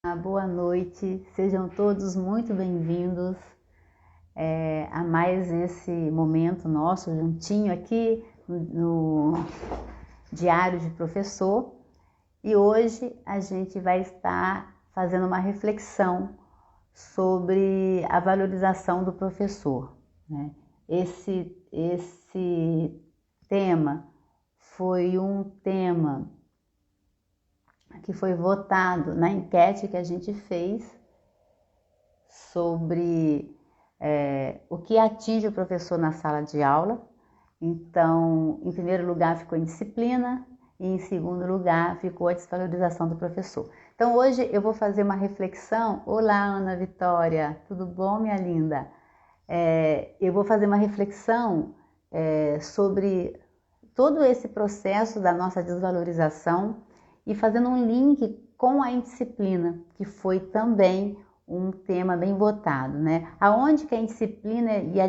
Boa noite, sejam todos muito bem-vindos a mais esse momento nosso juntinho aqui no Diário de Professor. E hoje a gente vai estar fazendo uma reflexão sobre a valorização do professor, né? Esse tema foi um tema que foi votado na enquete que a gente fez sobre o que atinge o professor na sala de aula. Então, em primeiro lugar ficou a indisciplina e em segundo lugar ficou a desvalorização do professor. Então, hoje eu vou fazer uma reflexão. Olá, Ana Vitória, tudo bom, minha linda? Eu vou fazer uma reflexão sobre todo esse processo da nossa desvalorização e fazendo um link com a indisciplina, que foi também um tema bem votado, né? Aonde que a indisciplina e a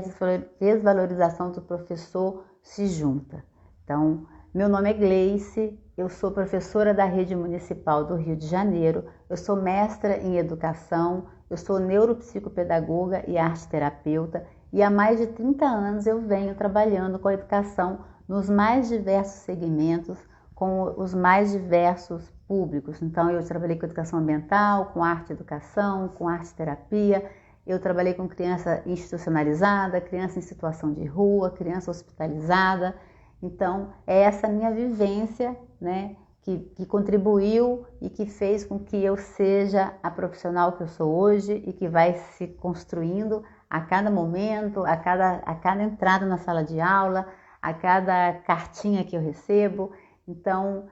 desvalorização do professor se junta. Então, meu nome é Gleice, eu sou professora da Rede Municipal do Rio de Janeiro, eu sou mestra em educação, eu sou neuropsicopedagoga e arte-terapeuta e há mais de 30 anos eu venho trabalhando com a educação nos mais diversos segmentos, com os mais diversos públicos. Então, eu trabalhei com educação ambiental, com arte-educação, com arte-terapia, eu trabalhei com criança institucionalizada, criança em situação de rua, criança hospitalizada. Então, é essa minha vivência, né, que contribuiu e que fez com que eu seja a profissional que eu sou hoje e que vai se construindo a cada momento, a cada entrada na sala de aula, a cada cartinha que eu recebo. Então,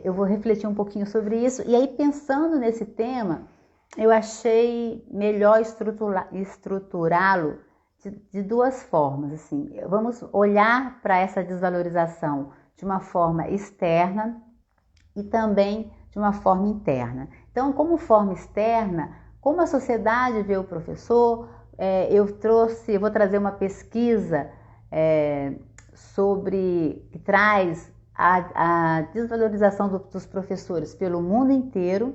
eu vou refletir um pouquinho sobre isso. E aí, pensando nesse tema, eu achei melhor estruturá-lo de duas formas. Assim. Vamos olhar para essa desvalorização de uma forma externa e também de uma forma interna. Então, como forma externa, como a sociedade vê o professor, eu vou trazer uma pesquisa que traz a desvalorização dos professores pelo mundo inteiro.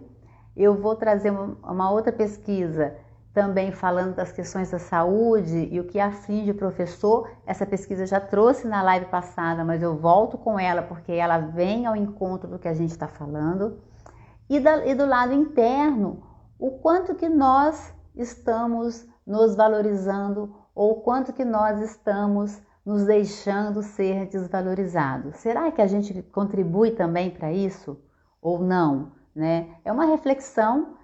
Eu vou trazer uma outra pesquisa também falando das questões da saúde e o que aflige o professor. Essa pesquisa já trouxe na live passada, mas eu volto com ela porque ela vem ao encontro do que a gente está falando. E do lado interno, o quanto que nós estamos nos valorizando ou o quanto que nós estamos nos deixando ser desvalorizados. Será que a gente contribui também para isso ou não? Né? É uma reflexão,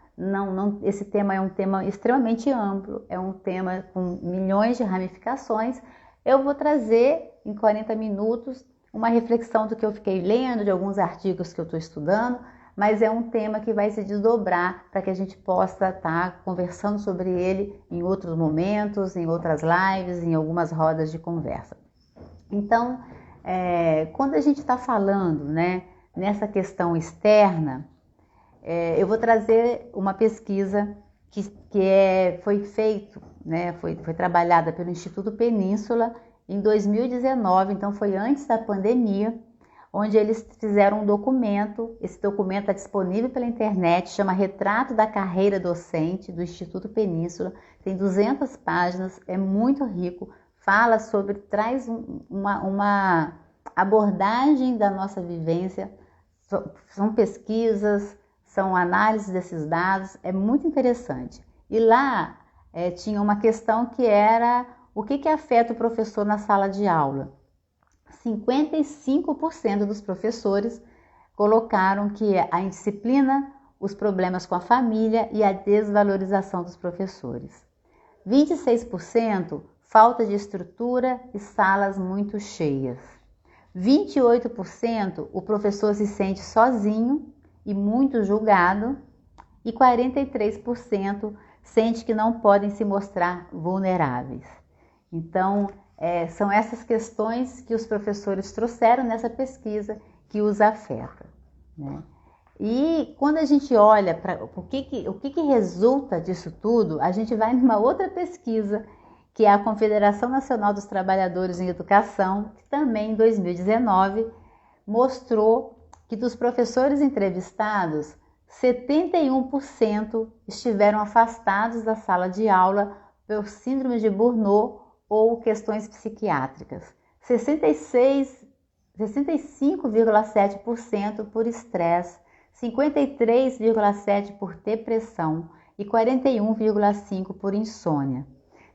esse tema é um tema extremamente amplo, é um tema com milhões de ramificações. Eu vou trazer em 40 minutos uma reflexão do que eu fiquei lendo, de alguns artigos que eu estou estudando, mas é um tema que vai se desdobrar para que a gente possa estar conversando sobre ele em outros momentos, em outras lives, em algumas rodas de conversa. Então, quando a gente está falando, né, nessa questão externa, eu vou trazer uma pesquisa que foi feita, né, foi trabalhada pelo Instituto Península em 2019, então foi antes da pandemia, onde eles fizeram um documento. Esse documento está disponível pela internet, chama Retrato da Carreira Docente do Instituto Península, tem 200 páginas, é muito rico, traz uma abordagem da nossa vivência, são pesquisas, são análises desses dados, é muito interessante. E lá tinha uma questão que era o que afeta o professor na sala de aula. 55% dos professores colocaram que a indisciplina, os problemas com a família e a desvalorização dos professores. 26% falta de estrutura e salas muito cheias. 28% o professor se sente sozinho e muito julgado. E 43% sente que não podem se mostrar vulneráveis. Então, são essas questões que os professores trouxeram nessa pesquisa que os afeta, né? E quando a gente olha para o que resulta disso tudo, a gente vai numa outra pesquisa, que é a Confederação Nacional dos Trabalhadores em Educação, que também em 2019 mostrou que dos professores entrevistados, 71% estiveram afastados da sala de aula por síndrome de Burnout ou questões psiquiátricas. 65,7% por estresse, 53,7% por depressão e 41,5% por insônia.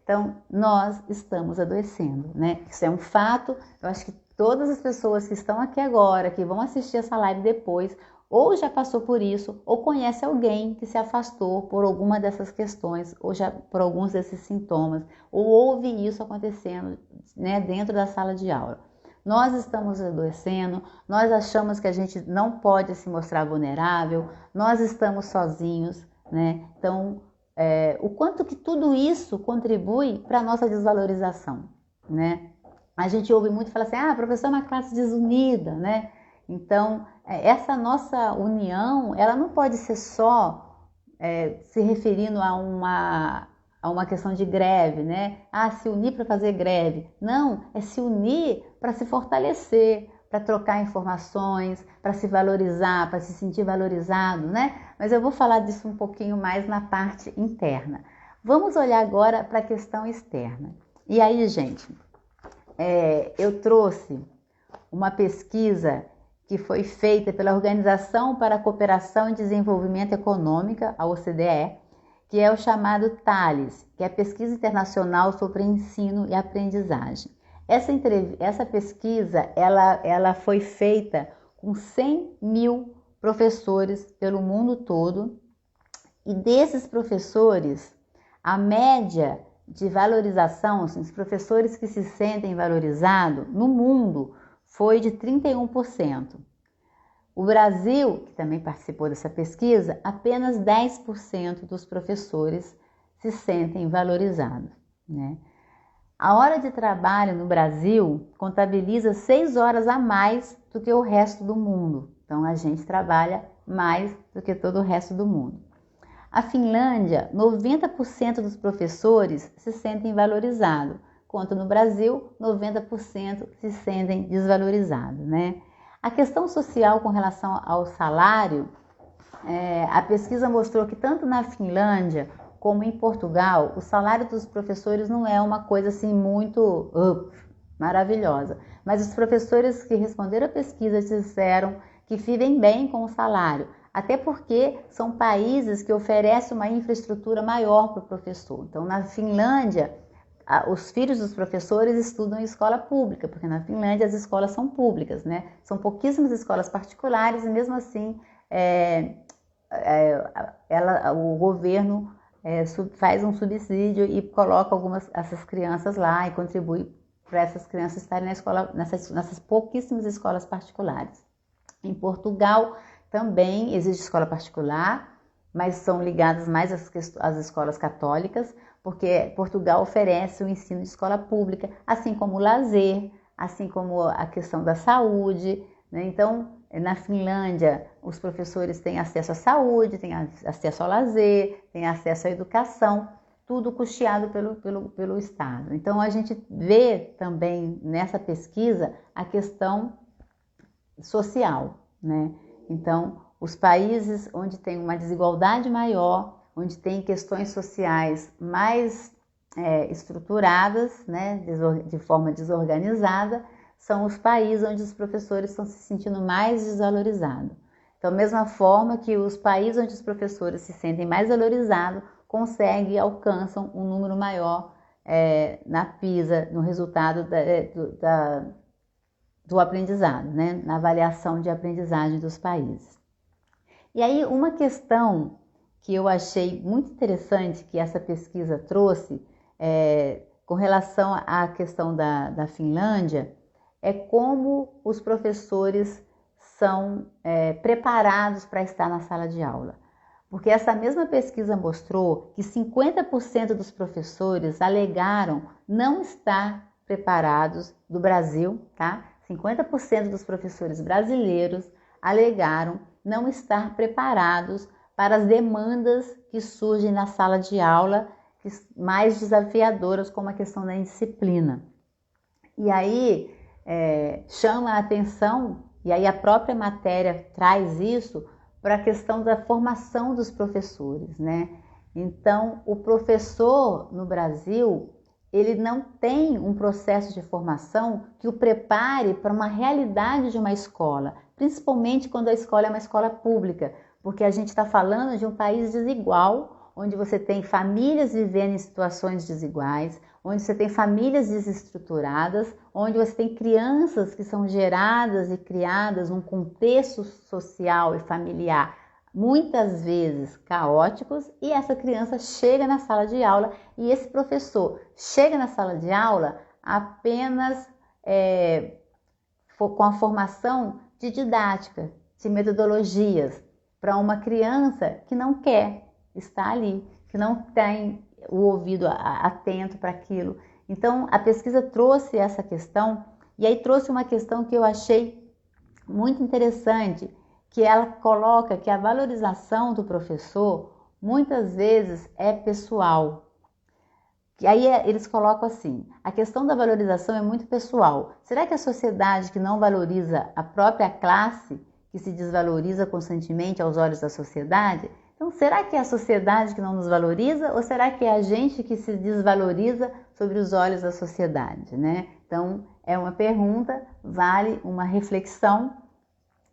Então, nós estamos adoecendo, né? Isso é um fato. Eu acho que todas as pessoas que estão aqui agora, que vão assistir essa live depois, ou já passou por isso, ou conhece alguém que se afastou por alguma dessas questões, ou já por alguns desses sintomas, ou ouve isso acontecendo, né, dentro da sala de aula. Nós estamos adoecendo, nós achamos que a gente não pode se mostrar vulnerável, nós estamos sozinhos, né? Então, o quanto que tudo isso contribui para a nossa desvalorização, né? A gente ouve muito falar assim, a professora é uma classe desunida, né? Então, essa nossa união, ela não pode ser só se referindo a uma questão de greve, né? Se unir para fazer greve. Não, é se unir para se fortalecer, para trocar informações, para se valorizar, para se sentir valorizado, né? Mas eu vou falar disso um pouquinho mais na parte interna. Vamos olhar agora para a questão externa. E aí, gente, eu trouxe uma pesquisa que foi feita pela Organização para a Cooperação e Desenvolvimento Econômica, a OCDE, que é o chamado TALES, que é a Pesquisa Internacional sobre Ensino e Aprendizagem. Essa pesquisa ela foi feita com 100 mil professores pelo mundo todo, e desses professores, a média de valorização, assim, os professores que se sentem valorizados no mundo, foi de 31%. O Brasil, que também participou dessa pesquisa, apenas 10% dos professores se sentem valorizados, né? A hora de trabalho no Brasil contabiliza 6 horas a mais do que o resto do mundo. Então, a gente trabalha mais do que todo o resto do mundo. A Finlândia, 90% dos professores se sentem valorizados, enquanto no Brasil, 90% se sentem desvalorizados, né? A questão social com relação ao salário, a pesquisa mostrou que tanto na Finlândia como em Portugal, o salário dos professores não é uma coisa assim muito maravilhosa. Mas os professores que responderam a pesquisa disseram que vivem bem com o salário, até porque são países que oferecem uma infraestrutura maior para o professor. Então, na Finlândia, os filhos dos professores estudam em escola pública, porque na Finlândia as escolas são públicas, né? São pouquíssimas escolas particulares e mesmo assim o governo faz um subsídio e coloca essas crianças lá e contribui para essas crianças estarem na escola, nessas pouquíssimas escolas particulares. Em Portugal também existe escola particular, mas são ligadas mais às escolas católicas, porque Portugal oferece o ensino de escola pública, assim como o lazer, assim como a questão da saúde, né? Então, na Finlândia, os professores têm acesso à saúde, têm acesso ao lazer, têm acesso à educação, tudo custeado pelo Estado. Então, a gente vê também nessa pesquisa a questão social, né? Então, os países onde tem uma desigualdade maior, onde tem questões sociais mais estruturadas, né, de forma desorganizada, são os países onde os professores estão se sentindo mais desvalorizados. Então, da mesma forma que os países onde os professores se sentem mais valorizados, conseguem e alcançam um número maior na PISA, no resultado do aprendizado, né, na avaliação de aprendizagem dos países. E aí, uma questão que eu achei muito interessante que essa pesquisa trouxe com relação à questão da Finlândia é como os professores são preparados para estar na sala de aula. Porque essa mesma pesquisa mostrou que 50% dos professores alegaram não estar preparados do Brasil, tá? 50% dos professores brasileiros alegaram não estar preparados para as demandas que surgem na sala de aula, mais desafiadoras, como a questão da indisciplina. E aí chama a atenção, e aí a própria matéria traz isso, para a questão da formação dos professores, né? Então, o professor no Brasil, ele não tem um processo de formação que o prepare para uma realidade de uma escola, principalmente quando a escola é uma escola pública, porque a gente está falando de um país desigual, onde você tem famílias vivendo em situações desiguais, onde você tem famílias desestruturadas, onde você tem crianças que são geradas e criadas num contexto social e familiar muitas vezes caóticos, e essa criança chega na sala de aula e esse professor chega na sala de aula apenas com a formação de didática, de metodologias, para uma criança que não quer estar ali, que não tem o ouvido atento para aquilo. Então, a pesquisa trouxe essa questão, e aí trouxe uma questão que eu achei muito interessante, que ela coloca que a valorização do professor muitas vezes é pessoal. E aí eles colocam assim, a questão da valorização é muito pessoal. Será que a sociedade que não valoriza a própria classe, que se desvaloriza constantemente aos olhos da sociedade? Então, será que é a sociedade que não nos valoriza ou será que é a gente que se desvaloriza sobre os olhos da sociedade, né? Então, é uma pergunta, vale uma reflexão.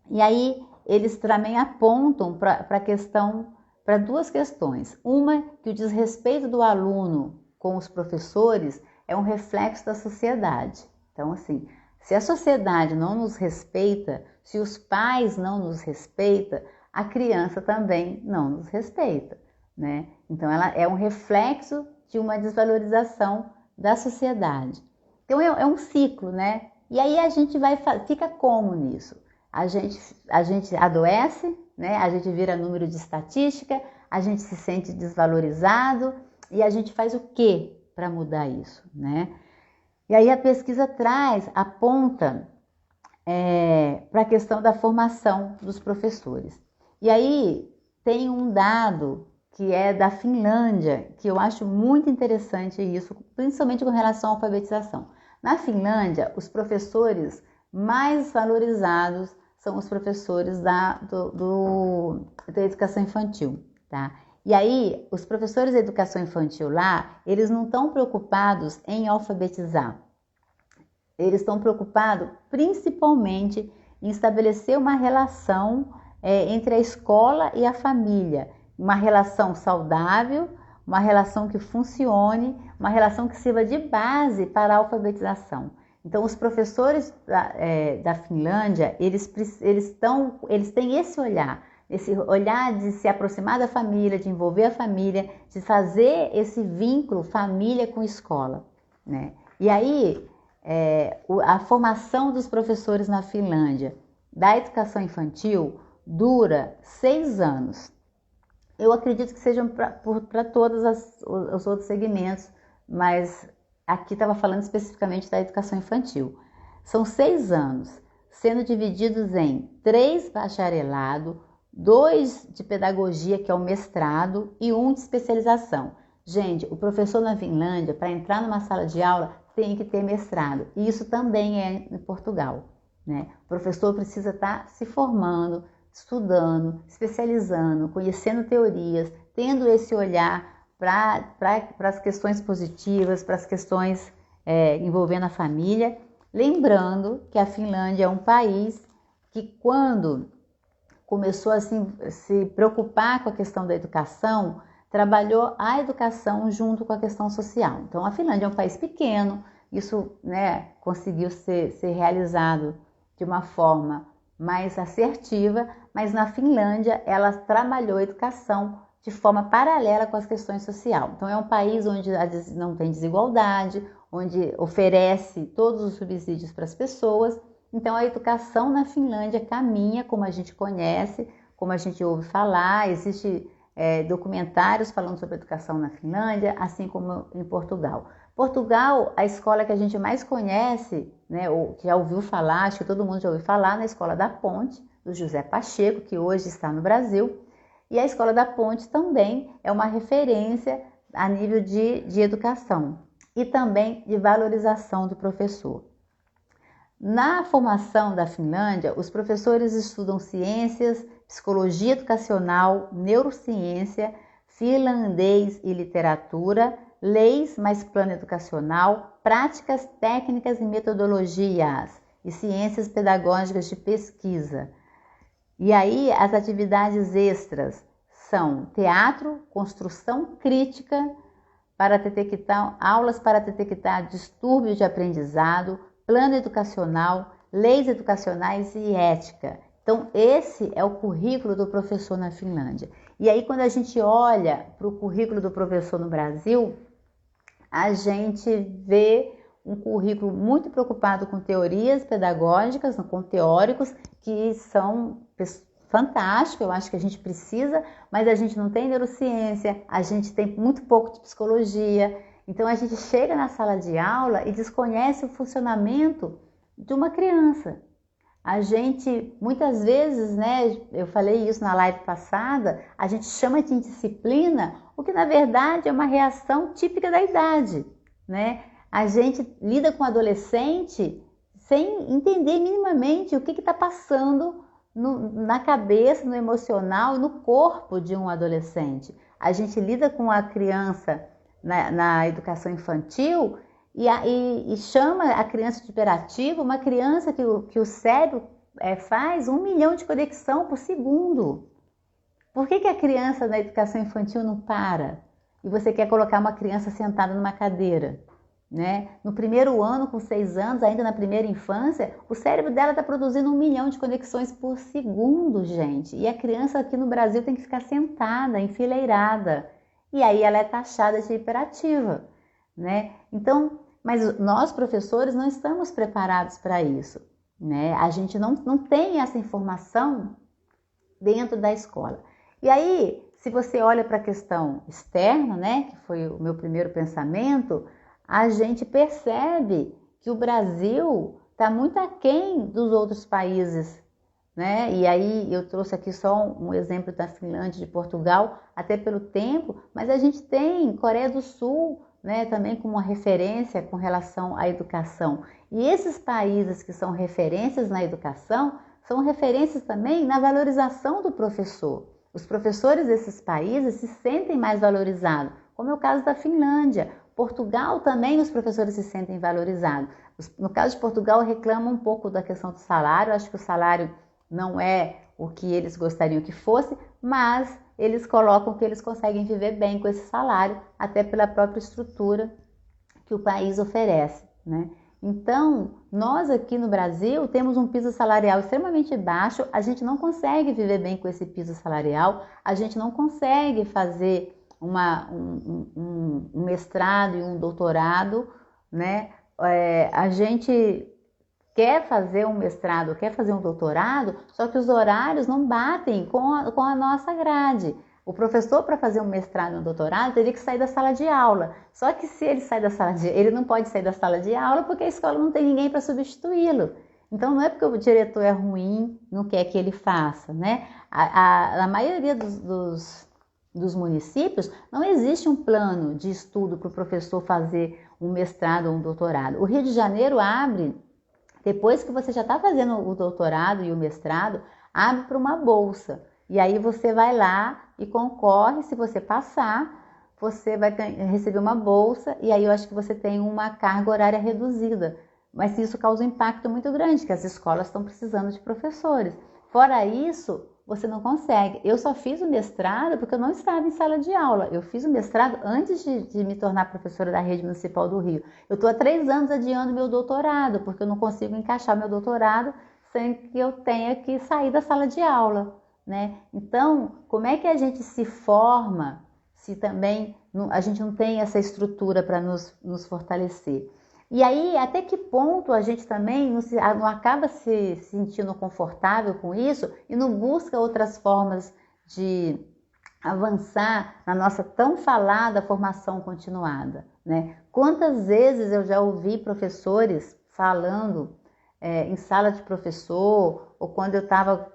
E aí, eles também apontam para duas questões. Uma, que o desrespeito do aluno com os professores é um reflexo da sociedade. Então, assim, se a sociedade não nos respeita, se os pais não nos respeitam, a criança também não nos respeita, né? Então, ela é um reflexo de uma desvalorização da sociedade. Então, é um ciclo, né? E aí a gente fica como nisso? A gente adoece, né? A gente vira número de estatística, a gente se sente desvalorizado e a gente faz o quê para mudar isso, né? E aí a pesquisa aponta para a questão da formação dos professores. E aí tem um dado que é da Finlândia, que eu acho muito interessante isso, principalmente com relação à alfabetização. Na Finlândia, os professores mais valorizados são os professores da educação infantil, tá? E aí, os professores da educação infantil lá, eles não estão preocupados em alfabetizar. Eles estão preocupados principalmente em estabelecer uma relação entre a escola e a família. Uma relação saudável, uma relação que funcione, uma relação que sirva de base para a alfabetização. Então, os professores da Finlândia, eles têm esse olhar de se aproximar da família, de envolver a família, de fazer esse vínculo família com escola, né? E aí, a formação dos professores na Finlândia da educação infantil dura 6 anos. Eu acredito que sejam para todos os outros segmentos, mas aqui estava falando especificamente da educação infantil. São 6 anos, sendo divididos em 3 bacharelado, 2 de pedagogia, que é o mestrado, e 1 de especialização. Gente, o professor na Finlândia, para entrar numa sala de aula, tem que ter mestrado. E isso também é em Portugal, né? O professor precisa estar se formando, estudando, especializando, conhecendo teorias, tendo esse olhar para as questões positivas, para as questões envolvendo a família. Lembrando que a Finlândia é um país que, quando começou a se preocupar com a questão da educação, trabalhou a educação junto com a questão social. Então, a Finlândia é um país pequeno, isso, né, conseguiu ser realizado de uma forma mais assertiva, mas na Finlândia ela trabalhou a educação de forma paralela com as questões sociais. Então, é um país onde não tem desigualdade, onde oferece todos os subsídios para as pessoas. Então, a educação na Finlândia caminha como a gente conhece, como a gente ouve falar. Existem documentários falando sobre a educação na Finlândia, assim como em Portugal. Portugal, a escola que a gente mais conhece, né, ou que já ouviu falar, acho que todo mundo já ouviu falar, na Escola da Ponte, do José Pacheco, que hoje está no Brasil. E a Escola da Ponte também é uma referência a nível de educação e também de valorização do professor. Na formação da Finlândia, os professores estudam ciências, psicologia educacional, neurociência, finlandês e literatura, leis mais plano educacional, práticas, técnicas e metodologias e ciências pedagógicas de pesquisa. E aí as atividades extras são teatro, construção crítica, para detectar aulas para detectar distúrbios de aprendizado, plano educacional, leis educacionais e ética. Então, esse é o currículo do professor na Finlândia. E aí, quando a gente olha para o currículo do professor no Brasil, a gente vê um currículo muito preocupado com teorias pedagógicas, com teóricos, que são fantástico, eu acho que a gente precisa, mas a gente não tem neurociência, a gente tem muito pouco de psicologia. Então a gente chega na sala de aula e desconhece o funcionamento de uma criança. A gente, muitas vezes, né, eu falei isso na live passada, a gente chama de indisciplina, o que na verdade é uma reação típica da idade, né? A gente lida com o adolescente sem entender minimamente o que está passando na cabeça, no emocional, no corpo de um adolescente. A gente lida com a criança na educação infantil e chama a criança de hiperativa, uma criança que o cérebro faz 1 milhão de conexão por segundo. Por que a criança na educação infantil não para? E você quer colocar uma criança sentada numa cadeira? Né? No primeiro ano, com 6 anos, ainda na primeira infância, o cérebro dela está produzindo 1 milhão de conexões por segundo, gente. E a criança aqui no Brasil tem que ficar sentada, enfileirada. E aí ela é taxada de hiperativa, né? Então, mas nós professores não estamos preparados para isso, né? A gente não tem essa informação dentro da escola. E aí, se você olha para a questão externa, né, que foi o meu primeiro pensamento, a gente percebe que o Brasil está muito aquém dos outros países, né? E aí eu trouxe aqui só um exemplo da Finlândia, de Portugal, até pelo tempo, mas a gente tem Coreia do Sul, né, também como uma referência com relação à educação. E esses países que são referências na educação, são referências também na valorização do professor. Os professores desses países se sentem mais valorizados, como é o caso da Finlândia. Portugal também os professores se sentem valorizados. No caso de Portugal, reclamam um pouco da questão do salário. Acho que o salário não é o que eles gostariam que fosse, mas eles colocam que eles conseguem viver bem com esse salário, até pela própria estrutura que o país oferece, né? Então, nós aqui no Brasil temos um piso salarial extremamente baixo, a gente não consegue viver bem com esse piso salarial, a gente não consegue fazer um mestrado e um doutorado, né? A gente quer fazer um mestrado, quer fazer um doutorado, só que os horários não batem com a nossa grade. O professor, para fazer um mestrado e um doutorado, teria que sair da sala de aula. Só que se ele sai da sala de ele não pode sair da sala de aula porque a escola não tem ninguém para substituí-lo. Então não é porque o diretor é ruim, não quer que ele faça, né? A maioria dos municípios não existe um plano de estudo para o professor fazer um mestrado ou um doutorado. O Rio de Janeiro abre, depois que você já está fazendo o doutorado e o mestrado, abre para uma bolsa. E aí você vai lá e concorre, se você passar, você vai receber uma bolsa e aí eu acho que você tem uma carga horária reduzida. Mas isso causa um impacto muito grande, que as escolas estão precisando de professores. Fora isso, você não consegue. Eu só fiz o mestrado porque eu não estava em sala de aula. Eu fiz o mestrado antes de me tornar professora da Rede Municipal do Rio. Eu estou há 3 anos adiando meu doutorado, porque eu não consigo encaixar meu doutorado sem que eu tenha que sair da sala de aula, né? Então, como é que a gente se forma se também a gente não tem essa estrutura para nos fortalecer? E aí, até que ponto a gente também não acaba se sentindo confortável com isso e não busca outras formas de avançar na nossa tão falada formação continuada, né? Quantas vezes eu já ouvi professores falando em sala de professor, ou quando eu estava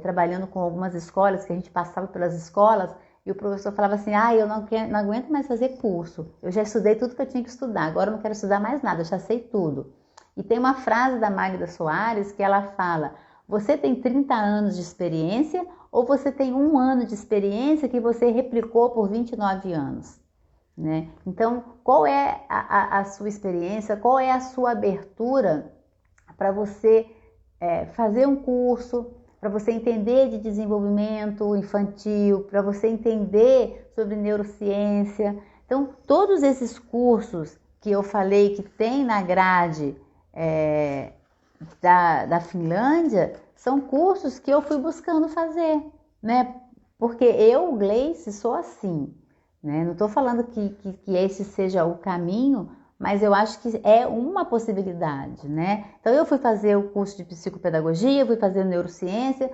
trabalhando com algumas escolas, que a gente passava pelas escolas, e o professor falava assim, eu não aguento mais fazer curso, eu já estudei tudo que eu tinha que estudar, agora eu não quero estudar mais nada, eu já sei tudo. E tem uma frase da Magda Soares que ela fala, você tem 30 anos de experiência ou você tem 1 ano de experiência que você replicou por 29 anos, né? Então, qual é a sua experiência, qual é a sua abertura para você fazer um curso, para você entender de desenvolvimento infantil, para você entender sobre neurociência. Então, todos esses cursos que eu falei que tem na grade da Finlândia, são cursos que eu fui buscando fazer, né? Porque eu, Gleice, sou assim, né? Não estou falando que esse seja o caminho, mas eu acho que é uma possibilidade, né? Então eu fui fazer o curso de psicopedagogia, fui fazer neurociência,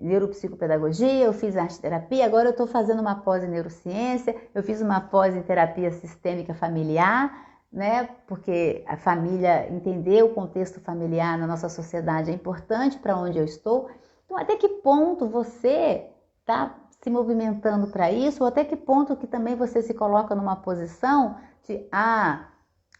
neuropsicopedagogia, eu fiz arte terapia, agora eu estou fazendo uma pós em neurociência, eu fiz uma pós em terapia sistêmica familiar, né? Porque a família, entender o contexto familiar na nossa sociedade é importante para onde eu estou. Então, até que ponto você está se movimentando para isso, ou até que ponto que também você se coloca numa posição de,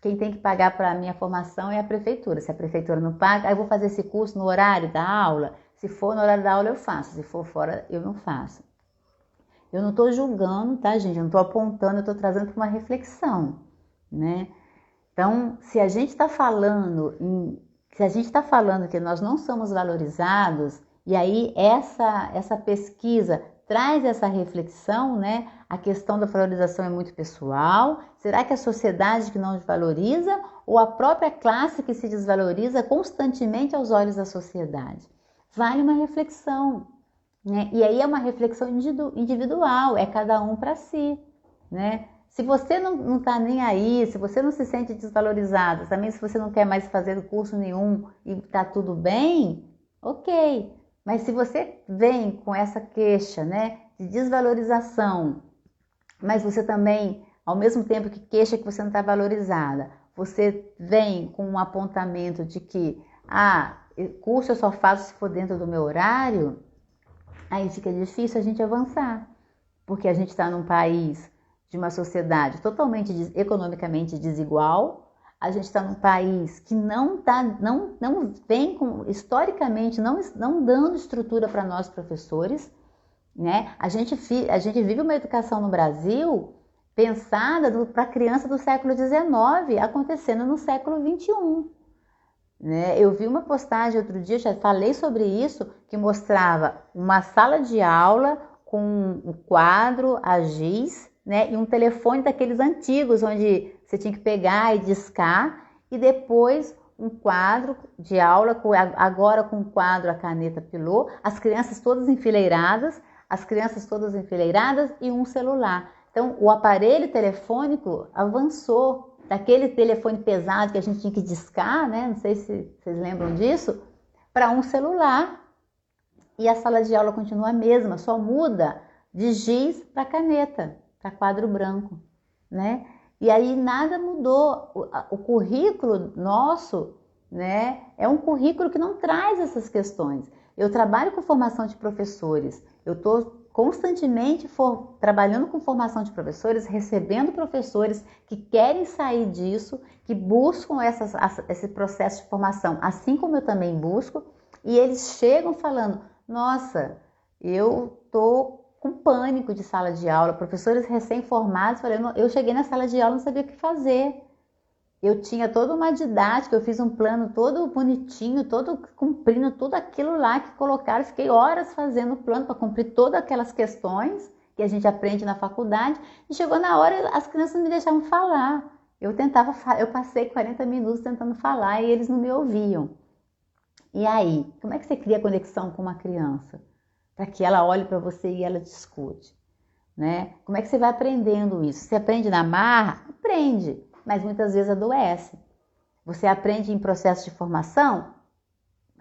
quem tem que pagar para a minha formação é a prefeitura. Se a prefeitura não paga, eu vou fazer esse curso no horário da aula. Se for no horário da aula, eu faço. Se for fora, eu não faço. Eu não estou julgando, tá, gente? Eu não estou apontando, eu estou trazendo para uma reflexão, né? Então, se a gente está falando que nós não somos valorizados, e aí essa pesquisa traz essa reflexão, né? A questão da valorização é muito pessoal. Será que a sociedade que não nos valoriza ou a própria classe que se desvaloriza constantemente aos olhos da sociedade? Vale uma reflexão, né? E aí é uma reflexão individual, é cada um para si, né? Se você não está nem aí, se você não se sente desvalorizado, também se você não quer mais fazer curso nenhum e está tudo bem, ok. Mas se você vem com essa queixa, né, de desvalorização, mas você também, ao mesmo tempo que queixa que você não está valorizada, você vem com um apontamento de que, curso eu só faço se for dentro do meu horário, aí fica difícil a gente avançar, porque a gente está num país de uma sociedade totalmente economicamente desigual, a gente está num país que não vem historicamente não dando estrutura para nós professores, né? A gente vive uma educação no Brasil pensada para a criança do século XIX, acontecendo no século XXI. Né? Eu vi uma postagem outro dia, já falei sobre isso, que mostrava uma sala de aula com um quadro, a giz, né? E um telefone daqueles antigos, onde você tinha que pegar e discar, e depois um quadro de aula, agora com o quadro, a caneta pilô, as crianças todas enfileiradas e um celular. Então, o aparelho telefônico avançou daquele telefone pesado que a gente tinha que discar, né? Não sei se vocês lembram disso, para um celular. E a sala de aula continua a mesma, só muda de giz para caneta, para quadro branco, né? E aí nada mudou. O currículo nosso, né, é um currículo que não traz essas questões. Eu trabalho com formação de professores, eu estou constantemente trabalhando com formação de professores, recebendo professores que querem sair disso, que buscam esse processo de formação, assim como eu também busco, e eles chegam falando, nossa, eu estou com pânico de sala de aula, professores recém-formados, falando, eu cheguei na sala de aula e não sabia o que fazer. Eu tinha toda uma didática, eu fiz um plano todo bonitinho, todo cumprindo tudo aquilo lá que colocaram, fiquei horas fazendo o plano para cumprir todas aquelas questões que a gente aprende na faculdade, e chegou na hora, as crianças não me deixavam falar. Eu passei 40 minutos tentando falar e eles não me ouviam. E aí, como é que você cria conexão com uma criança? Para que ela olhe para você e ela discute, né? Como é que você vai aprendendo isso? Você aprende na marra? Aprende, mas muitas vezes adoece. Você aprende em processo de formação?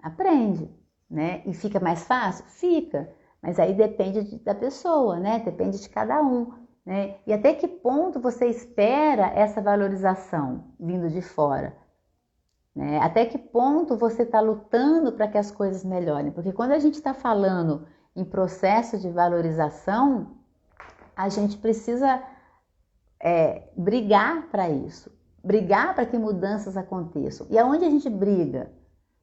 Aprende, né? E fica mais fácil? Fica, mas aí depende da pessoa, né? Depende de cada um, né? E até que ponto você espera essa valorização vindo de fora? Né? Até que ponto você está lutando para que as coisas melhorem? Porque quando a gente está falando em processo de valorização, a gente precisa brigar para isso, brigar para que mudanças aconteçam. E aonde a gente briga?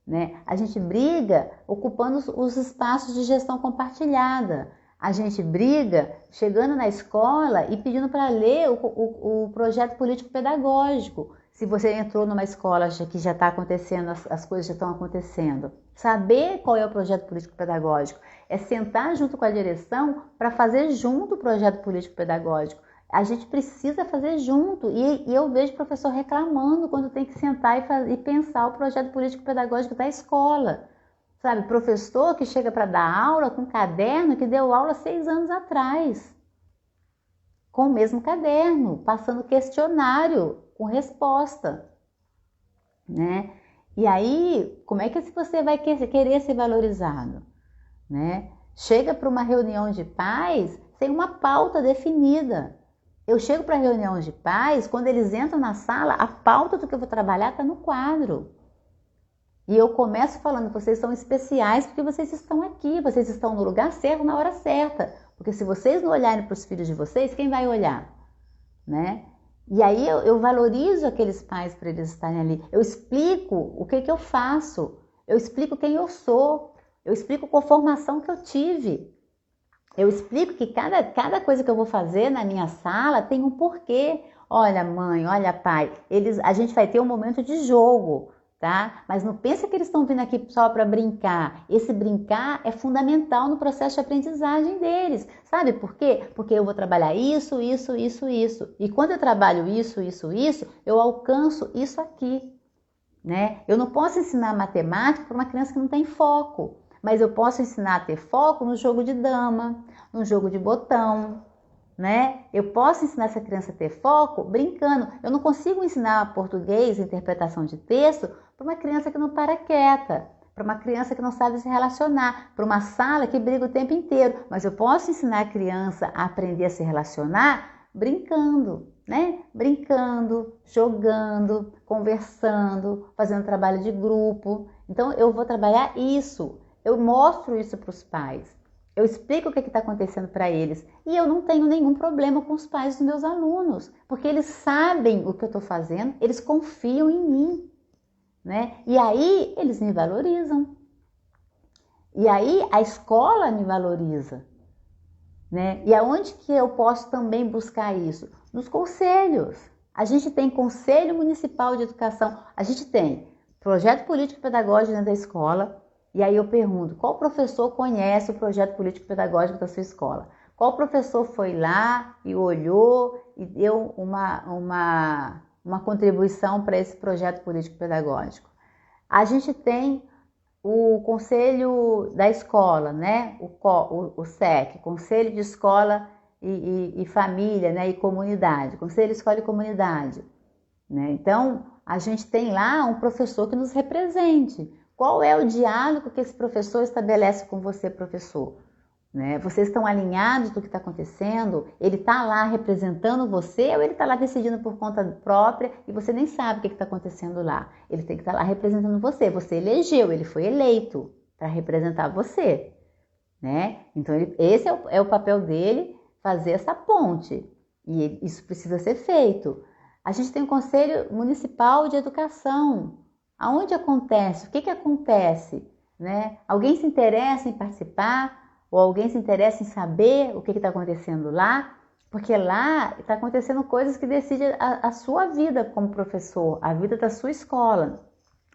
né? A gente briga ocupando os espaços de gestão compartilhada. A gente briga chegando na escola e pedindo para ler o projeto político-pedagógico. Se você entrou numa escola que já está acontecendo, as coisas já estão acontecendo. Saber qual é o projeto político-pedagógico é sentar junto com a direção para fazer junto o projeto político-pedagógico. A gente precisa fazer junto. E eu vejo o professor reclamando quando tem que sentar e pensar o projeto político-pedagógico da escola. Sabe, professor que chega para dar aula com um caderno que deu aula 6 anos atrás. Com o mesmo caderno, passando questionário com resposta, né? E aí, como é que você vai querer ser valorizado, né? Chega para uma reunião de pais sem uma pauta definida. Eu chego para a reunião de pais, quando eles entram na sala, a pauta do que eu vou trabalhar está no quadro. E eu começo falando, vocês são especiais porque vocês estão aqui, vocês estão no lugar certo, na hora certa. Porque se vocês não olharem para os filhos de vocês, quem vai olhar, né? E aí eu valorizo aqueles pais para eles estarem ali. Eu explico o que eu faço, eu explico quem eu sou, eu explico qual formação que eu tive. Eu explico que cada coisa que eu vou fazer na minha sala tem um porquê. Olha, mãe, olha, pai, a gente vai ter um momento de jogo, tá? Mas não pensa que eles estão vindo aqui só para brincar. Esse brincar é fundamental no processo de aprendizagem deles. Sabe por quê? Porque eu vou trabalhar isso, isso, isso, isso. E quando eu trabalho isso, isso, isso, eu alcanço isso aqui, né? Eu não posso ensinar matemática para uma criança que não tem foco. Mas eu posso ensinar a ter foco no jogo de dama, no jogo de botão, né? Eu posso ensinar essa criança a ter foco brincando. Eu não consigo ensinar português, interpretação de texto, para uma criança que não para quieta, para uma criança que não sabe se relacionar, para uma sala que briga o tempo inteiro. Mas eu posso ensinar a criança a aprender a se relacionar brincando, né? Brincando, jogando, conversando, fazendo trabalho de grupo. Então eu vou trabalhar isso. Eu mostro isso para os pais, eu explico o que está acontecendo para eles e eu não tenho nenhum problema com os pais dos meus alunos, porque eles sabem o que eu estou fazendo, eles confiam em mim, né? E aí eles me valorizam, e aí a escola me valoriza, né? E aonde que eu posso também buscar isso? Nos conselhos. A gente tem Conselho Municipal de Educação, a gente tem projeto político-pedagógico dentro da escola. E aí eu pergunto, qual professor conhece o projeto político-pedagógico da sua escola? Qual professor foi lá e olhou e deu uma contribuição para esse projeto político-pedagógico? A gente tem o Conselho da Escola, né? O SEC, Conselho de Escola e Família, né? E Comunidade, Conselho de Escola e Comunidade, né? Então, a gente tem lá um professor que nos represente. Qual é o diálogo que esse professor estabelece com você, professor? Né? Vocês estão alinhados do que está acontecendo? Ele está lá representando você ou ele está lá decidindo por conta própria e você nem sabe o que está acontecendo lá? Ele tem que estar lá representando você. Você elegeu, ele foi eleito para representar você, né? Então, esse é o papel dele, fazer essa ponte. E isso precisa ser feito. A gente tem o Conselho Municipal de Educação. Aonde acontece? O que acontece? Né? Alguém se interessa em participar? Ou alguém se interessa em saber o que está acontecendo lá? Porque lá está acontecendo coisas que decidem a sua vida como professor, a vida da sua escola.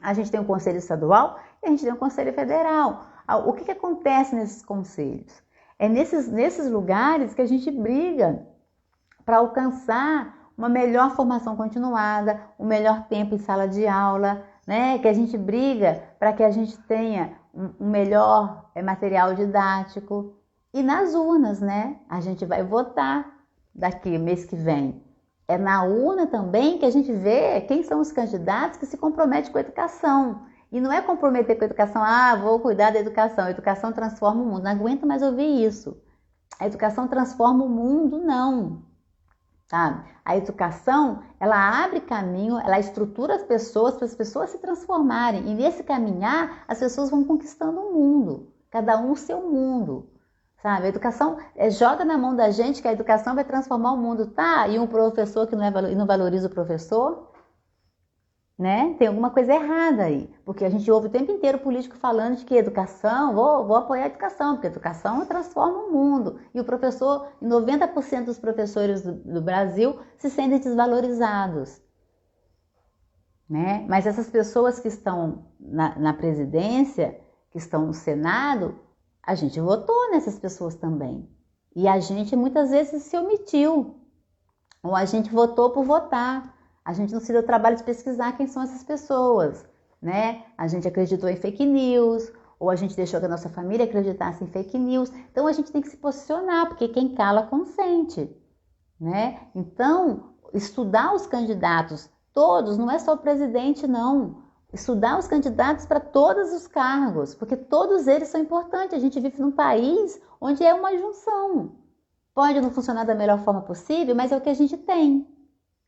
A gente tem um conselho estadual e a gente tem um conselho federal. O que acontece nesses conselhos? É nesses lugares que a gente briga para alcançar uma melhor formação continuada, um melhor tempo em sala de aula, né? Que a gente briga para que a gente tenha um melhor material didático. E nas urnas, né? A gente vai votar daqui mês que vem. É na urna também que a gente vê quem são os candidatos que se comprometem com a educação. E não é comprometer com a educação, vou cuidar da educação, a educação transforma o mundo. Não aguento mais ouvir isso. A educação transforma o mundo, não. Sabe? A educação, ela abre caminho, ela estrutura as pessoas para as pessoas se transformarem. E nesse caminhar, as pessoas vão conquistando o mundo, cada um o seu mundo. Sabe? A educação joga na mão da gente que a educação vai transformar o mundo, tá? E um professor que não valoriza o professor? né? Tem alguma coisa errada aí, porque a gente ouve o tempo inteiro político falando de que educação, vou apoiar a educação, porque a educação transforma o mundo. E o professor, 90% dos professores do Brasil se sentem desvalorizados, né? Mas essas pessoas que estão na presidência, que estão no Senado, a gente votou nessas pessoas também. E a gente muitas vezes se omitiu, ou a gente votou por votar. A gente não se deu o trabalho de pesquisar quem são essas pessoas, né? A gente acreditou em fake news, ou a gente deixou que a nossa família acreditasse em fake news. Então a gente tem que se posicionar, porque quem cala consente, né? Então, estudar os candidatos todos, não é só o presidente, não. Estudar os candidatos para todos os cargos, porque todos eles são importantes. A gente vive num país onde é uma junção. Pode não funcionar da melhor forma possível, mas é o que a gente tem,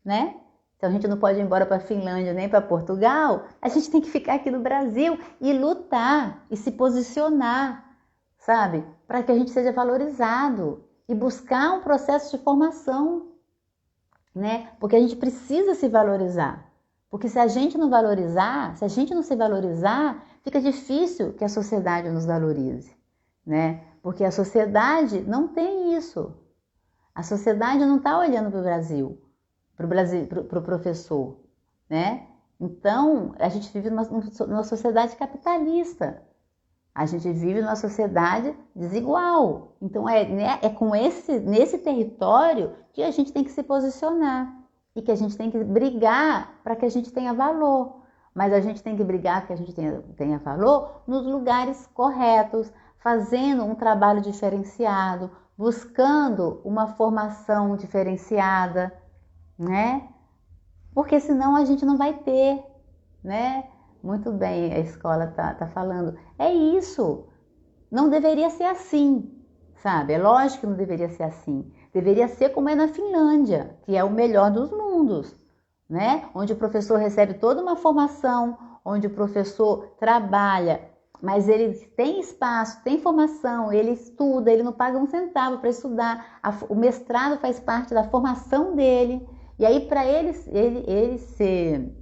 né? Então a gente não pode ir embora para a Finlândia nem para Portugal, a gente tem que ficar aqui no Brasil e lutar e se posicionar, sabe? Para que a gente seja valorizado e buscar um processo de formação, né? Porque a gente precisa se valorizar. Porque se a gente não valorizar, se a gente não se valorizar, fica difícil que a sociedade nos valorize, né? Porque a sociedade não tem isso. A sociedade não está olhando para o Brasil, para o professor, né? Então, a gente vive numa sociedade capitalista. A gente vive numa sociedade desigual. Então, nesse território que a gente tem que se posicionar e que a gente tem que brigar para que a gente tenha valor. Mas a gente tem que brigar para que a gente tenha valor nos lugares corretos, fazendo um trabalho diferenciado, buscando uma formação diferenciada, né? Porque senão a gente não vai ter, né? Muito bem, a escola tá falando. É isso. Não deveria ser assim, sabe? É lógico que não deveria ser assim. Deveria ser como é na Finlândia, que é o melhor dos mundos, né? Onde o professor recebe toda uma formação, onde o professor trabalha, mas ele tem espaço, tem formação, ele estuda, ele não paga um centavo para estudar. O mestrado faz parte da formação dele. E aí, para ele ser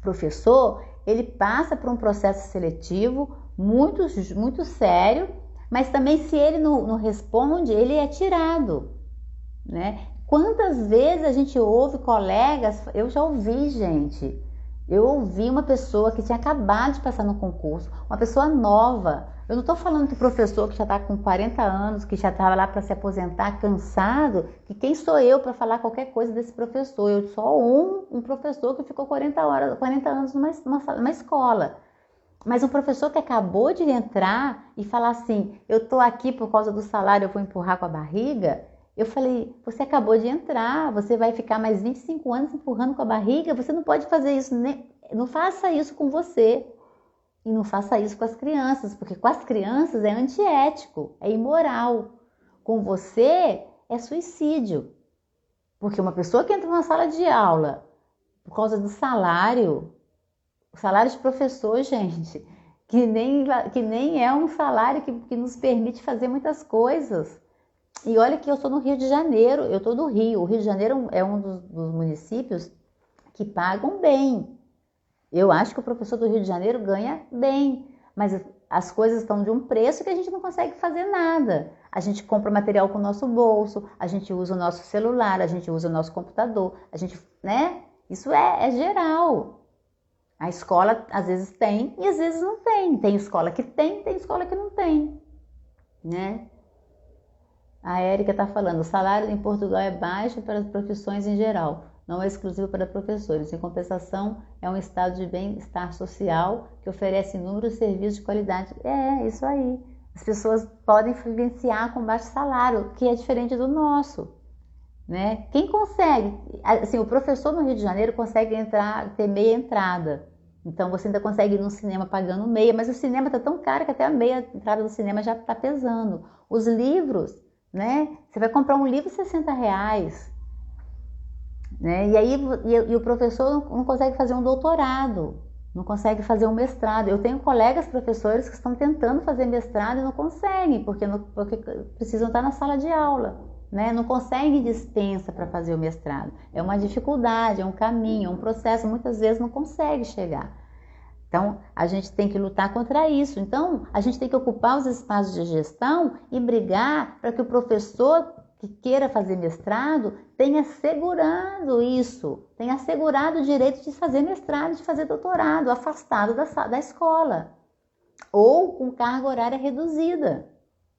professor, ele passa por um processo seletivo muito, muito sério, mas também se ele não responde, ele é tirado, né? Quantas vezes a gente ouve colegas, eu já ouvi, gente, eu ouvi uma pessoa que tinha acabado de passar no concurso, uma pessoa nova. Eu não estou falando do professor que já está com 40 anos, que já estava lá para se aposentar, cansado, que quem sou eu para falar qualquer coisa desse professor? Eu sou um professor que ficou 40 anos numa escola. Mas um professor que acabou de entrar e falar assim, eu estou aqui por causa do salário, eu vou empurrar com a barriga. Eu falei, você acabou de entrar, você vai ficar mais 25 anos empurrando com a barriga, você não pode fazer isso, não faça isso com você. E não faça isso com as crianças, porque com as crianças é antiético, é imoral. Com você é suicídio. Porque uma pessoa que entra numa sala de aula por causa do salário, o salário de professor, gente, que nem é um salário que nos permite fazer muitas coisas. E olha que eu sou no Rio de Janeiro, eu estou do Rio. O Rio de Janeiro é um dos municípios que pagam bem. Eu acho que o professor do Rio de Janeiro ganha bem, mas as coisas estão de um preço que a gente não consegue fazer nada. A gente compra material com o nosso bolso, a gente usa o nosso celular, a gente usa o nosso computador, a gente, né? Isso é geral. A escola às vezes tem e às vezes não tem. Tem escola que tem escola que não tem, né? A Érica está falando, o salário em Portugal é baixo para as profissões em geral, não é exclusivo para professores. Em compensação, é um estado de bem-estar social que oferece inúmeros serviços de qualidade. É, isso aí. As pessoas podem vivenciar com baixo salário, que é diferente do nosso, né? Quem consegue? Assim, o professor no Rio de Janeiro consegue ter meia entrada. Então, você ainda consegue ir no cinema pagando meia, mas o cinema está tão caro que até a meia entrada do cinema já está pesando. Os livros, né? Você vai comprar um livro R$60, né? E aí o professor não consegue fazer um doutorado, não consegue fazer um mestrado. Eu tenho colegas professores que estão tentando fazer mestrado e não conseguem, porque precisam estar na sala de aula, né? Não consegue dispensa para fazer o mestrado. É uma dificuldade, é um caminho, é um processo, muitas vezes não consegue chegar. Então, a gente tem que lutar contra isso. Então, a gente tem que ocupar os espaços de gestão e brigar para que o professor que queira fazer mestrado tenha assegurado isso, tenha assegurado o direito de fazer mestrado, de fazer doutorado, afastado da escola, ou com carga horária reduzida,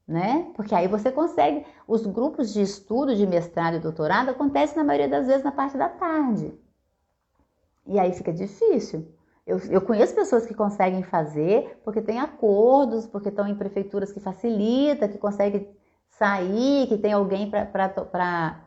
né? Porque aí você consegue, os grupos de estudo de mestrado e doutorado acontecem na maioria das vezes na parte da tarde, e aí fica difícil. Eu conheço pessoas que conseguem fazer, porque tem acordos, porque estão em prefeituras que facilita, que conseguem sair, que tem alguém para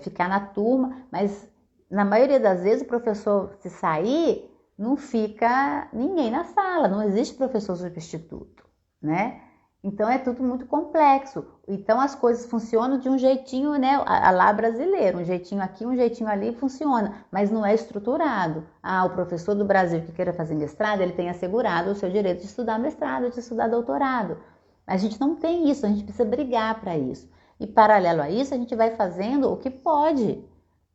ficar na turma, mas na maioria das vezes o professor, se sair, não fica ninguém na sala, não existe professor substituto, né? Então é tudo muito complexo. Então as coisas funcionam de um jeitinho, né, a lá brasileiro, um jeitinho aqui, um jeitinho ali, funciona, mas não é estruturado. O professor do Brasil que queira fazer mestrado, ele tem assegurado o seu direito de estudar mestrado, de estudar doutorado. A gente não tem isso, a gente precisa brigar para isso. E paralelo a isso, a gente vai fazendo o que pode,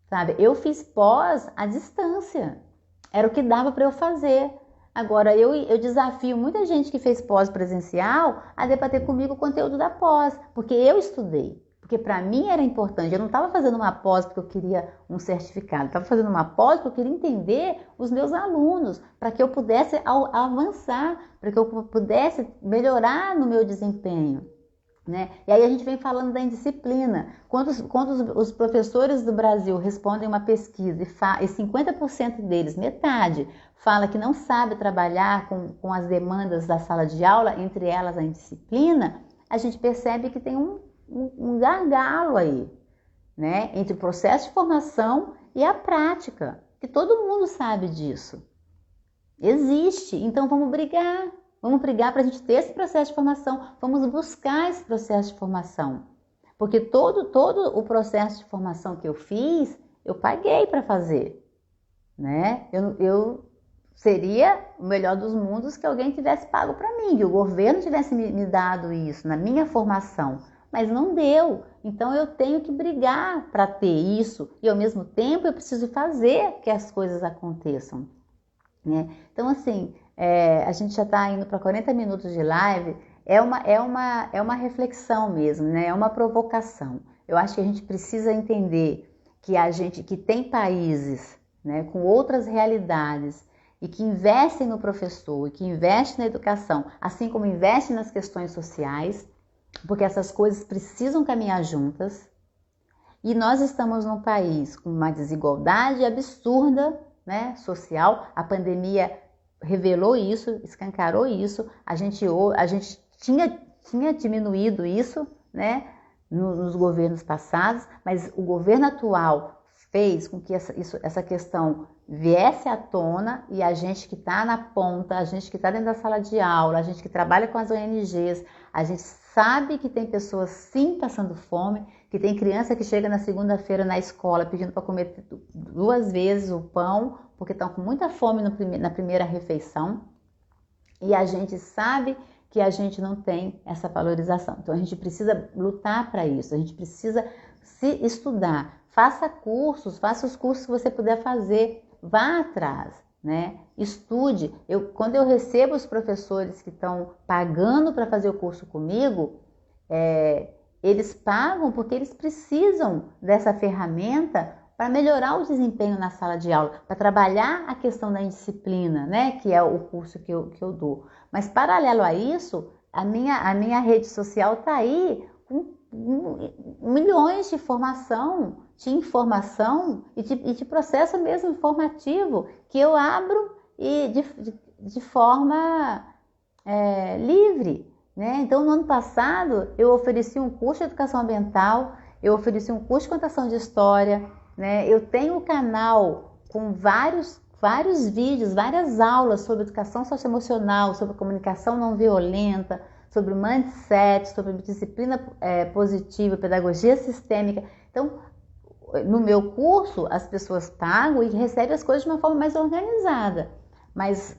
sabe? Eu fiz pós à distância, era o que dava para eu fazer. Agora, eu desafio muita gente que fez pós-presencial a debater comigo o conteúdo da pós, porque eu estudei, porque para mim era importante. Eu não estava fazendo uma pós porque eu queria um certificado, eu estava fazendo uma pós porque eu queria entender os meus alunos, para que eu pudesse avançar, para que eu pudesse melhorar no meu desempenho, né? E aí a gente vem falando da indisciplina. Quando os professores do Brasil respondem uma pesquisa e 50% deles, metade, fala que não sabe trabalhar com as demandas da sala de aula, entre elas a indisciplina, a gente percebe que tem um gargalo aí, né? Entre o processo de formação e a prática, que todo mundo sabe disso. Existe, então vamos brigar. Vamos brigar para a gente ter esse processo de formação, vamos buscar esse processo de formação. Porque todo o processo de formação que eu fiz, eu paguei para fazer, né? Eu seria o melhor dos mundos que alguém tivesse pago para mim, que o governo tivesse me dado isso na minha formação, mas não deu. Então eu tenho que brigar para ter isso e ao mesmo tempo eu preciso fazer que as coisas aconteçam, né? Então assim, a gente já está indo para 40 minutos de live, é uma reflexão mesmo, né? É uma provocação. Eu acho que a gente precisa entender que tem países, né, com outras realidades e que investem no professor e que investem na educação, assim como investem nas questões sociais, porque essas coisas precisam caminhar juntas. E nós estamos num país com uma desigualdade absurda, né, social. A pandemia revelou isso, escancarou isso. A gente tinha diminuído isso, né, nos governos passados, mas o governo atual fez com que essa questão viesse à tona e a gente que está na ponta, a gente que está dentro da sala de aula, a gente que trabalha com as ONGs, a gente sabe que tem pessoas sim passando fome, que tem criança que chega na segunda-feira na escola pedindo para comer 2 vezes o pão, porque estão com muita fome na primeira refeição, e a gente sabe que a gente não tem essa valorização. Então a gente precisa lutar para isso, a gente precisa se estudar, faça os cursos que você puder fazer, vá atrás, né? Estude. Quando eu recebo os professores que estão pagando para fazer o curso comigo, eles pagam porque eles precisam dessa ferramenta para melhorar o desempenho na sala de aula, para trabalhar a questão da indisciplina, né? Que é o curso que eu dou. Mas paralelo a isso, a minha rede social está aí com milhões de informação e de processo mesmo informativo que eu abro e de forma livre, né? Então, no ano passado, eu ofereci um curso de educação ambiental, eu ofereci um curso de contação de história, né? Eu tenho um canal com vários vídeos, várias aulas sobre educação socioemocional, sobre comunicação não violenta, sobre mindset, sobre disciplina positiva, pedagogia sistêmica. Então, no meu curso, as pessoas pagam e recebem as coisas de uma forma mais organizada. Mas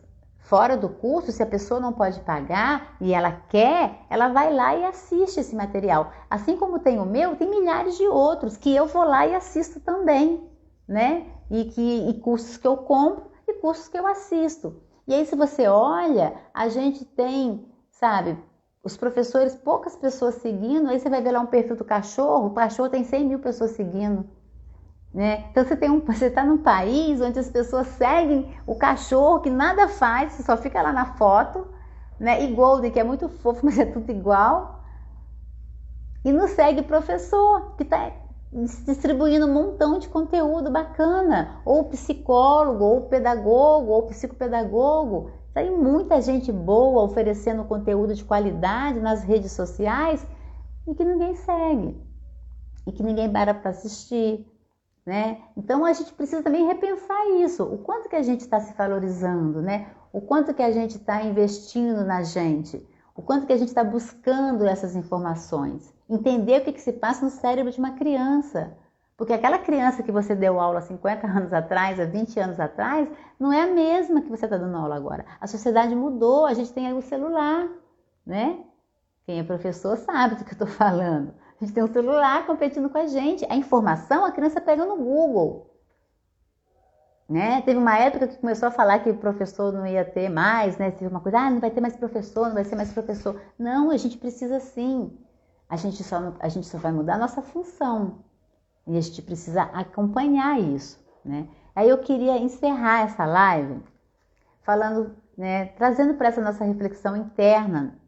Fora do curso, se a pessoa não pode pagar e ela quer, ela vai lá e assiste esse material. Assim como tem o meu, tem milhares de outros que eu vou lá e assisto também, né? E cursos que eu compro e cursos que eu assisto. E aí, se você olha, a gente tem, sabe, os professores, poucas pessoas seguindo, aí você vai ver lá um perfil do cachorro, o cachorro tem 100 mil pessoas seguindo. Né? Então você está num país onde as pessoas seguem o cachorro que nada faz, só fica lá na foto, né? E Golden, que é muito fofo, mas é tudo igual. E não segue professor, que está distribuindo um montão de conteúdo bacana, ou psicólogo, ou pedagogo, ou psicopedagogo. Tem muita gente boa oferecendo conteúdo de qualidade nas redes sociais e que ninguém segue, e que ninguém para assistir. Né? Então a gente precisa também repensar isso, o quanto que a gente está se valorizando, né? O quanto que a gente está investindo na gente, o quanto que a gente está buscando essas informações, entender o que se passa no cérebro de uma criança, porque aquela criança que você deu aula há 50 anos atrás, há 20 anos atrás, não é a mesma que você está dando aula agora. A sociedade mudou, a gente tem aí o celular, né? Quem é professor sabe do que eu estou falando. A gente tem um celular competindo com a gente. A informação a criança pega no Google. Né? Teve uma época que começou a falar que o professor não ia ter mais, né? Teve uma coisa, não vai ter mais professor, não vai ser mais professor. Não, a gente precisa sim. A gente só vai mudar a nossa função. E a gente precisa acompanhar isso. Né? Aí eu queria encerrar essa live falando, né, trazendo para essa nossa reflexão interna,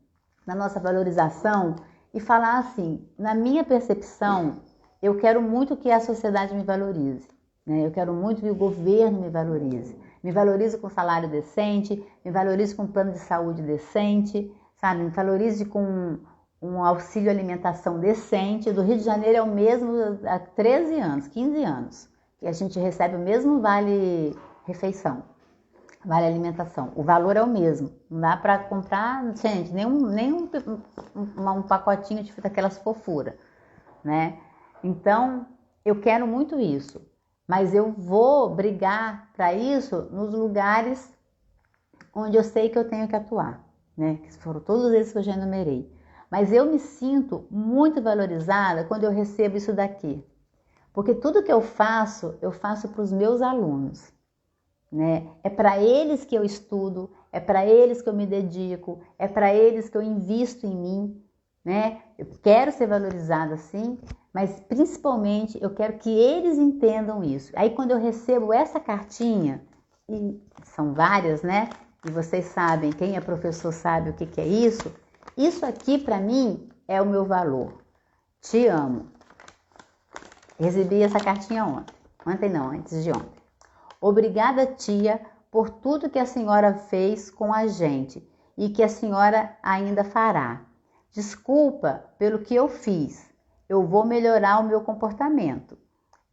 na nossa valorização, e falar assim, na minha percepção, eu quero muito que a sociedade me valorize, né? Eu quero muito que o governo me valorize com salário decente, me valorize com um plano de saúde decente, sabe? Me valorize com um auxílio alimentação decente. Do Rio de Janeiro é o mesmo há 13 anos, 15 anos, que a gente recebe o mesmo vale refeição. Vale alimentação. O valor é o mesmo. Não dá para comprar, gente, nem um pacotinho de daquelas fofuras, né? Então, eu quero muito isso. Mas eu vou brigar para isso nos lugares onde eu sei que eu tenho que atuar, né? Que foram todos esses que eu já enumerei. Mas eu me sinto muito valorizada quando eu recebo isso daqui. Porque tudo que eu faço para os meus alunos. Né? É para eles que eu estudo, é para eles que eu me dedico, é para eles que eu invisto em mim, né? Eu quero ser valorizada sim, mas principalmente eu quero que eles entendam isso. Aí quando eu recebo essa cartinha, e são várias, né? E vocês sabem, quem é professor sabe o que é isso. Isso aqui para mim é o meu valor. Te amo. Recebi essa cartinha ontem. Ontem não, antes de ontem. Obrigada, tia, por tudo que a senhora fez com a gente e que a senhora ainda fará. Desculpa pelo que eu fiz. Eu vou melhorar o meu comportamento.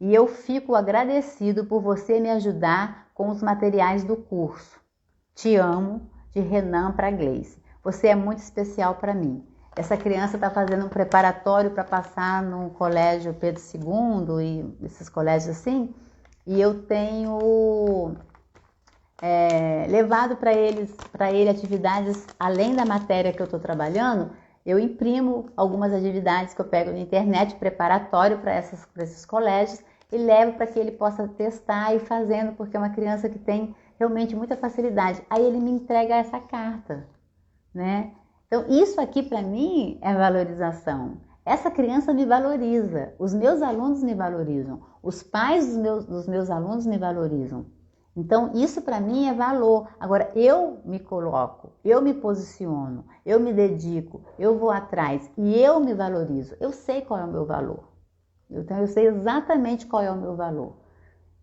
E eu fico agradecido por você me ajudar com os materiais do curso. Te amo, de Renan para Gleice. Você é muito especial para mim. Essa criança está fazendo um preparatório para passar no colégio Pedro II e esses colégios assim. E eu tenho levado para ele atividades além da matéria que eu estou trabalhando. Eu imprimo algumas atividades que eu pego na internet, preparatório para esses colégios, e levo para que ele possa testar e ir fazendo, porque é uma criança que tem realmente muita facilidade. Aí ele me entrega essa carta, né? Então isso aqui para mim é valorização. Essa criança me valoriza, os meus alunos me valorizam, os pais dos meus alunos me valorizam. Então, isso para mim é valor. Agora, eu me coloco, eu me posiciono, eu me dedico, eu vou atrás e eu me valorizo. Eu sei qual é o meu valor. Então, eu sei exatamente qual é o meu valor.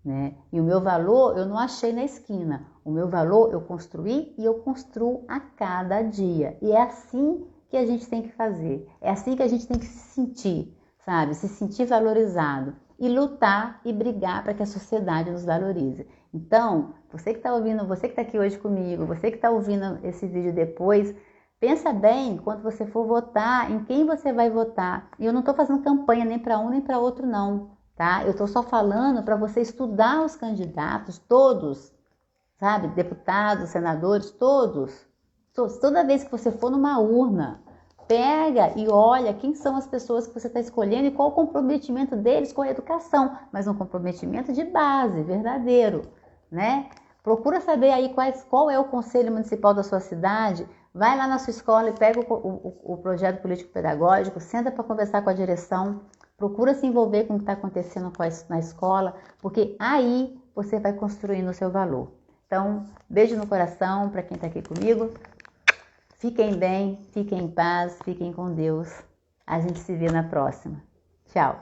Né? E o meu valor eu não achei na esquina. O meu valor eu construí e eu construo a cada dia. E é assim que a gente tem que fazer. É assim que a gente tem que se sentir, sabe? Se sentir valorizado e lutar e brigar para que a sociedade nos valorize. Então, você que está ouvindo, você que está aqui hoje comigo, você que está ouvindo esse vídeo depois, pensa bem quando você for votar, em quem você vai votar. E eu não estou fazendo campanha nem para um nem para outro não, tá? Eu estou só falando para você estudar os candidatos todos sabe? Deputados, senadores, todos. Toda vez que você for numa urna, pega e olha quem são as pessoas que você está escolhendo e qual o comprometimento deles com a educação, mas um comprometimento de base, verdadeiro, né? Procura saber aí qual é o conselho municipal da sua cidade, vai lá na sua escola e pega o projeto político-pedagógico, senta para conversar com a direção, procura se envolver com o que está acontecendo na escola, porque aí você vai construindo o seu valor. Então, beijo no coração para quem está aqui comigo. Fiquem bem, fiquem em paz, fiquem com Deus. A gente se vê na próxima. Tchau!